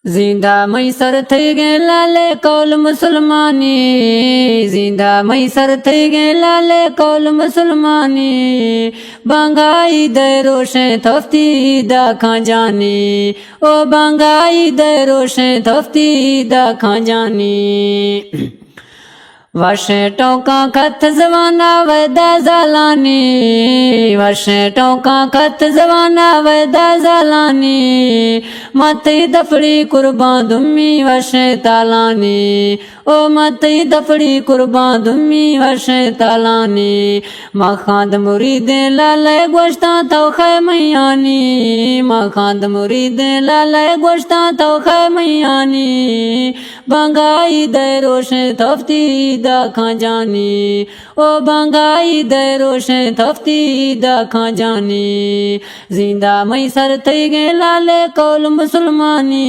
जिंदा मैसर थई गे लाले कौल मुसलमानी, जिंदा मैसर थई गे लाले कौल मुसलमानी, बंगाई दे रोशे थफ्ती दा खां जानी, ओ बंगाई दे रोशे थफ्ती दा खां जानी। वर्षे टोका खत जवाना वदा जालानी, वर्षे टोका खत जवाना वदा जालानी, मत दफड़ी कुर्बान दुम्मी वर्षे तालानी, ओ मत दफड़ी कुर्बान दुम्मी वर्षे तालानी। मखांद मुरीदे लाले गोश्ता तो खे मैयानी, मखांद मुरीदे लाले गोश्ता तो खे मैयानी, बंगाई दे रोशे थफ्ती दा खां जानी, ओ बंगाई दे रोशे थफ्ती दा खां जानी। जिंदा मैसर थई गे लाले कौल मुसलमानी,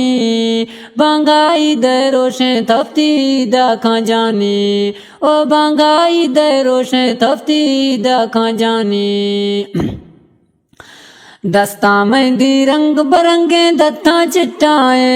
बंगाई दे रोशे थफ्ती दा खां जानी, ओ बंगाई दे रोशे थफ्ती दा खां जानी। दस्ता मेहंदी रंग बरंगे दत्ता चिट्टाए,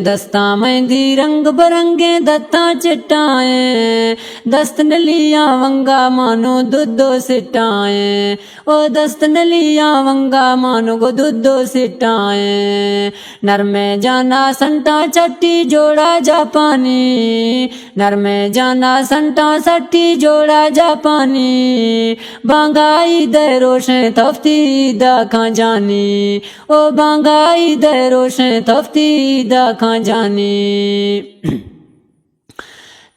दस्ता मेहंदी रंग बरंगे दत्ता चिट्टाए, दस्त नलिया वंगा मानो दुद्धो सिटाए, ओ दस्त नलिया वंगा मानो गो दुद्धो सिटाए। नरमे जाना संटा चट्टी जोड़ा जापानी, नरमे जाना संटा सट्टी जोड़ा जापानी, बंगाई दे रोशे थफ्ती दा खां जानी, ओ बंगाई दे रोशे थफ्ती दा खां जानी।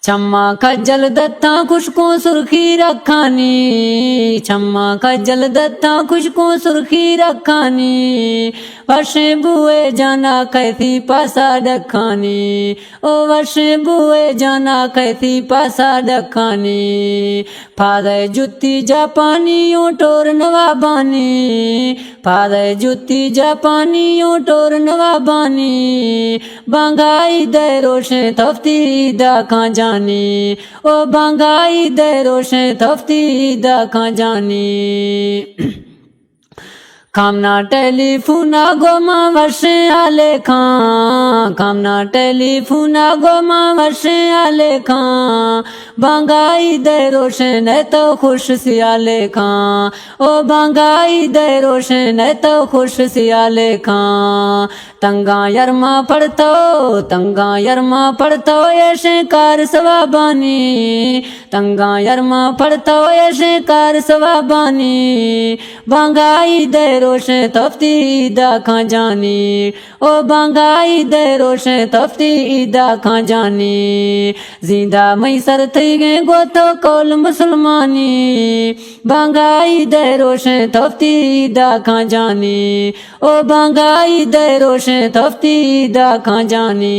छम्मा खज्जल दत्ता खुशको सुर्खी रखानी, छम्मा खज्जल दत्ता खुशको सुर्खी रखानी, वर्षे बुए जाना कैथी पासा डखानी, ओ वर्षे बुए जाना कैथी पासा डखानी। फादे जुत्ती जापानी टोर नवाबानी, फादे जुत्ती जापानी टोर नवाबानी, बंगाई दे रोशे थफ्ती दा खां जानी, ओ बंगाई दे रोशे थफ्ती दा खां जानी। खामना टेलीफोना गोमा वर्षे आले खां, खामना टेलीफोना गोमा वर्षे आले खां, बंगाई दे रोशे न तो खुश सियाले खां, ओ बंगाई दे रोशे न तो खुश सियाले खां। तंगा यरमा पड़तो, तंगा यरमा पड़तो ऐसे कार सवाबानी, तंगा यरमा पड़तो ऐसे कार सवाबानी, बंगाई दे रोशे थफ्ती दा खां जानी, ओ बंगाई दे रोशे थफ्ती दा खां जानी। जिंदा मैसर थई गे गोतो कौल मुसलमानी, बंगाई दे रोशे थफ्ती दा खां जानी, ओ बंगाई दे रोशे थफ्ती दा खां जानी।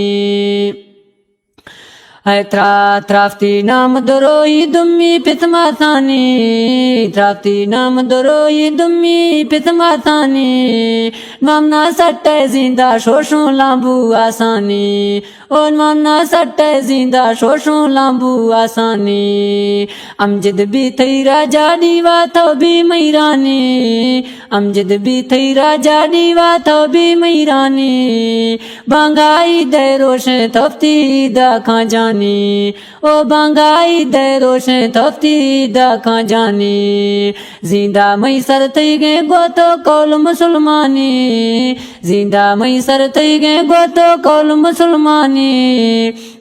है त्राफ्ती नाम दरोई दुम्मी पितमा थानी, त्राफ्ती नाम दरोई दुम्मी पितमा थानी, मामना सट्टे जिंदा शोशों लांबू आसानी, ओ मामना सट्टे जिंदा शोशों लांबू आसानी। अमजद भी थई राजा दीवा तो भी मैरानी, अमजद भी थई राजा दीवा तो भी मैरानी, बंगाई दे रोशे थफ्ती दा खां जानी, ओ बंगाई दे रोशे थफ्ती दा खां जानी। जिंदा मैसर थई गे गोतो कौल मुसलमानी, जिंदा मैसर थई गे गोतो कौल मुसलमानी,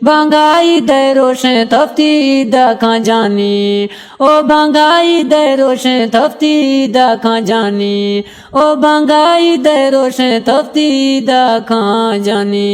बंगाई दे रोशे थफ्ती दा खां जानी, ओ बंगाई दे रोशे थफ्ती दा खां जानी, ओ बंगाई दे रोशे थफ्ती दा खां जानी।